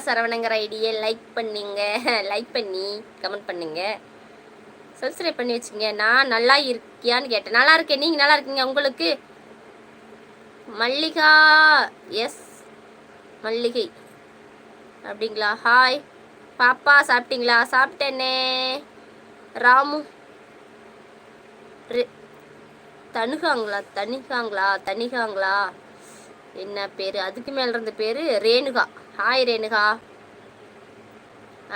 சரவணங்கிற ஐடியை லைக் பண்ணிங்க, லைக் பண்ணி கமெண்ட் பண்ணுங்க, சப்ஸ்கிரைப் பண்ணி வச்சுங்க. நான் நல்லா இருக்கியான்னு கேட்டேன். நல்லா இருக்கேன், நீங்கள் நல்லா இருக்கீங்க? உங்களுக்கு மல்லிகா எஸ் மல்லிகை அப்படிங்களா? ஹாய் பாப்பா, சாப்பிட்டீங்களா? சாப்பிட்டேனே. ராமு தனிகாங்களா என்ன பேர்? அதுக்கு மேல இருந்த பேரு ரேணுகா. ஹாய் ரேணுகா.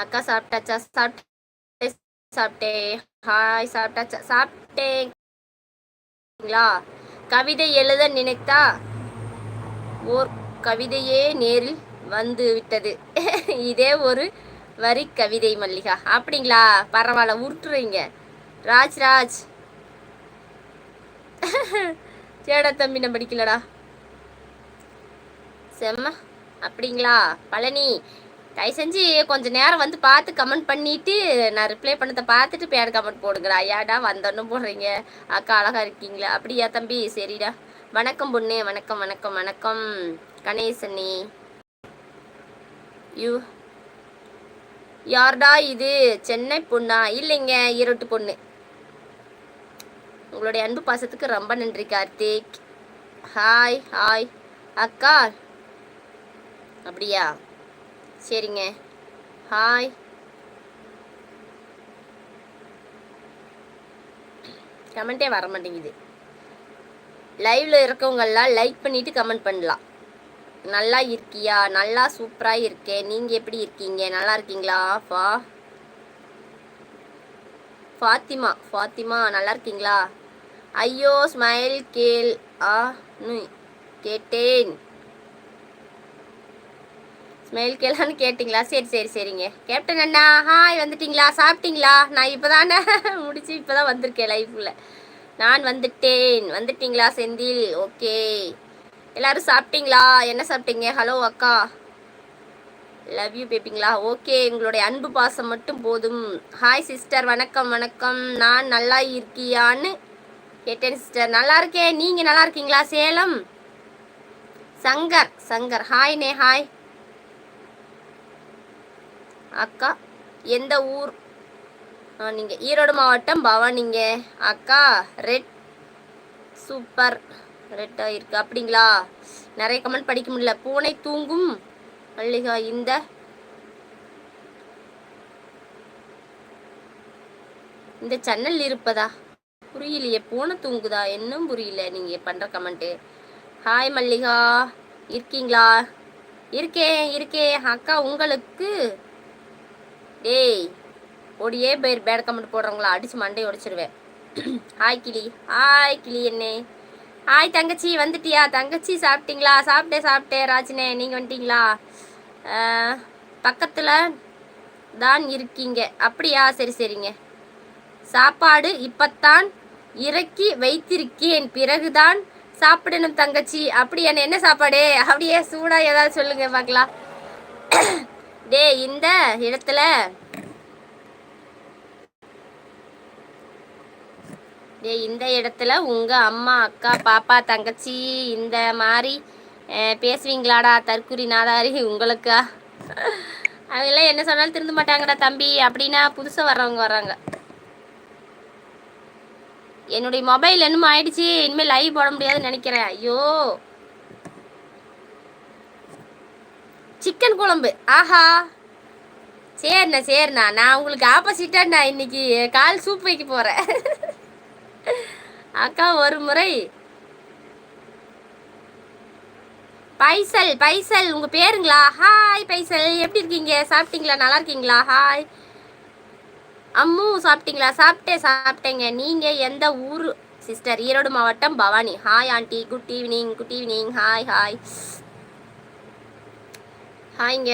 அக்கா சாப்பிட்டாச்சா? சாப்பிட்டேன். ஹாய் சாப்பிட்டாச்சா? சாப்பிட்டேங்களா? கவிதை எழுத நினைத்தா ஓர் கவிதையே நேரில் வந்து விட்டது. இதே ஒரு வரி கவிதை மல்லிகா. அப்படிங்களா? பரவாயில்ல, உருட்டுறீங்க. ராஜ் சேடா தம்பி, நான் படிக்கலடா. செம்ம. அப்படிங்களா? பழனி, தயவு செஞ்சு கொஞ்ச நேரம் வந்து பார்த்து கமெண்ட் பண்ணிட்டு நான் ரிப்ளை பண்ணதை பார்த்துட்டு பேர் கமெண்ட் போடுங்கடா. ஐயாடா வந்தோன்னு போடுறீங்க. அக்கா அழகா இருக்கீங்களா? அப்படியா தம்பி? சரிடா. வணக்கம் பொண்ணு. வணக்கம் வணக்கம் வணக்கம் கணேசனி. யார்டா இது? சென்னை பொண்ணா? இல்லைங்க, ஈரோட்டு பொண்ணு. உங்களுடைய அன்பு பாசத்துக்கு ரொம்ப நன்றி கார்த்திக். ஹாய் ஹாய் அக்கா. அப்படியா? சரிங்க. ஹாய். கமெண்ட்டே வர மாட்டேங்குது. லைவ்ல இருக்கவங்கெல்லாம் லைக் பண்ணிட்டு கமெண்ட் பண்ணலாம். நல்லா இருக்கியா? நல்லா சூப்பராக இருக்கேன். நீங்கள் எப்படி இருக்கீங்க? நல்லா இருக்கீங்களா? ஃபாத்திமா நல்லா இருக்கீங்களா? ஐயோ ஸ்மைல் கேட்டேன். ஸ்மைல் கேளான்னு கேட்டிங்களா? சரிங்க. கேப்டன் அண்ணா ஹாய், வந்துட்டீங்களா? சாப்பிட்டீங்களா? நான் இப்போ தானே முடிச்சு இப்போ தான் வந்திருக்கேன் லைஃப்பில். நான் வந்துட்டீங்களா செந்தில்? ஓகே. எல்லாரும் சாப்பிட்டீங்களா? என்ன சாப்பிட்டீங்க? ஹலோ அக்கா, லவ் யூ பேப்பிங்களா? ஓகே, உங்களுடைய அன்பு பாசம் மட்டும் போதும். ஹாய் சிஸ்டர், வணக்கம் வணக்கம். நான் நல்லா இருக்கியான்னு கேட்டேன் சிஸ்டர். நல்லா இருக்கேன். நீங்கள் நல்லா இருக்கீங்களா? சேலம் சங்கர் ஹாய்னே. ஹாய் அக்கா, எந்த ஊர்? நீங்கள் ஈரோடு மாவட்டம் பவானிங்க. அக்கா ரெட் சூப்பர் ரெட்டாக இருக்கு. அப்படிங்களா? நிறைய கமெண்ட் படிக்க முடியல. பூனை தூங்கும் மல்லிகா. இந்த சேனல் இருப்பதா? புரியலையே. பூனை தூங்குதா? இன்னும் புரியல நீங்கள் பண்ணுற கமெண்ட்டு. ஹாய் மல்லிகா, இருக்கீங்களா? இருக்கேன் அக்கா. உங்களுக்கு டேய் ஓடியே பேட் கமெண்ட் போடுறவங்களா அடிச்சு மண்டையை உடைச்சிருவேன். ஹாய் கிளி என்னே. ஹாய் தங்கச்சி, வந்துட்டியா? தங்கச்சி சாப்பிட்டீங்களா? சாப்பிட்டேன் ராஜ்னே. நீங்கள் வந்துட்டீங்களா? பக்கத்தில் தான் இருக்கீங்க. அப்படியா? சரிங்க. சாப்பாடு இப்பத்தான் இறக்கி வைத்திருக்கேன், பிறகுதான் சாப்பிடணும் தங்கச்சி. அப்படி என்ன சாப்பாடு? அப்படியே சூடாக ஏதாவது சொல்லுங்க பார்க்கலாம். இந்த இடத்துல இந்த இடத்துல உங்கள் அம்மா அக்கா பாப்பா தங்கச்சி இந்த மாதிரி பேசுவீங்களாடா தற்குறி நாதாரி? உங்களுக்கா? அவங்களாம் என்ன சொன்னாலும் திருந்த மாட்டாங்கடா தம்பி. அப்படின்னா புதுசாக வர்றாங்க. என்னுடைய மொபைல் என்னமோ ஆயிடுச்சு. இனிமேல் லைவ் போட முடியாதுன்னு நினைக்கிறேன். ஐயோ, சிக்கன் குழம்பு. ஆஹா, சரிண்ணா. நான் உங்களுக்கு ஆப்போசிட்டாக நான் இன்னைக்கு கால் சூப் வைக்க போகிறேன். அக்கா ஒரு முறை பைசல் உங்க பேருங்களா? ஹாய் பைசல், எப்படி இருக்கீங்க? சாப்பிட்டீங்களா? நல்லா இருக்கீங்களா? ஹாய் அம்மு, சாப்பிட்டீங்களா? சாப்பிட்டேங்க. நீங்க எந்த ஊர் சிஸ்டர்? ஈரோடு மாவட்டம் Bhavani. Hi aunty, good evening. ஹாய்ங்க.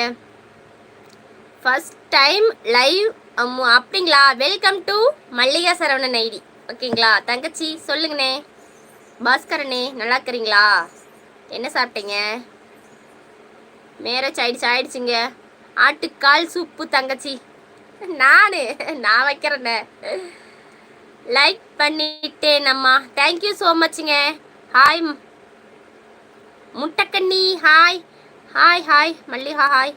First time live Ammu. அப்படிங்களா? Welcome to Mallika Saravanan ID. ஓகேங்களா? தங்கச்சி சொல்லுங்கண்ணே. பாஸ்கரண்ணே, நல்லா இருக்கிறீங்களா? என்ன சாப்பிட்டீங்க? மேரேஜ் ஆயிடுச்சுங்க. ஆட்டுக்கால் சூப்பு தங்கச்சி. நான் வைக்கிறேண்ணே. லைக் பண்ணிட்டேன் அம்மா. தேங்க்யூ ஸோ மச்சுங்க. ஹாய் முட்டைக்கண்ணி. ஹாய் மல்லிகா. ஹாய்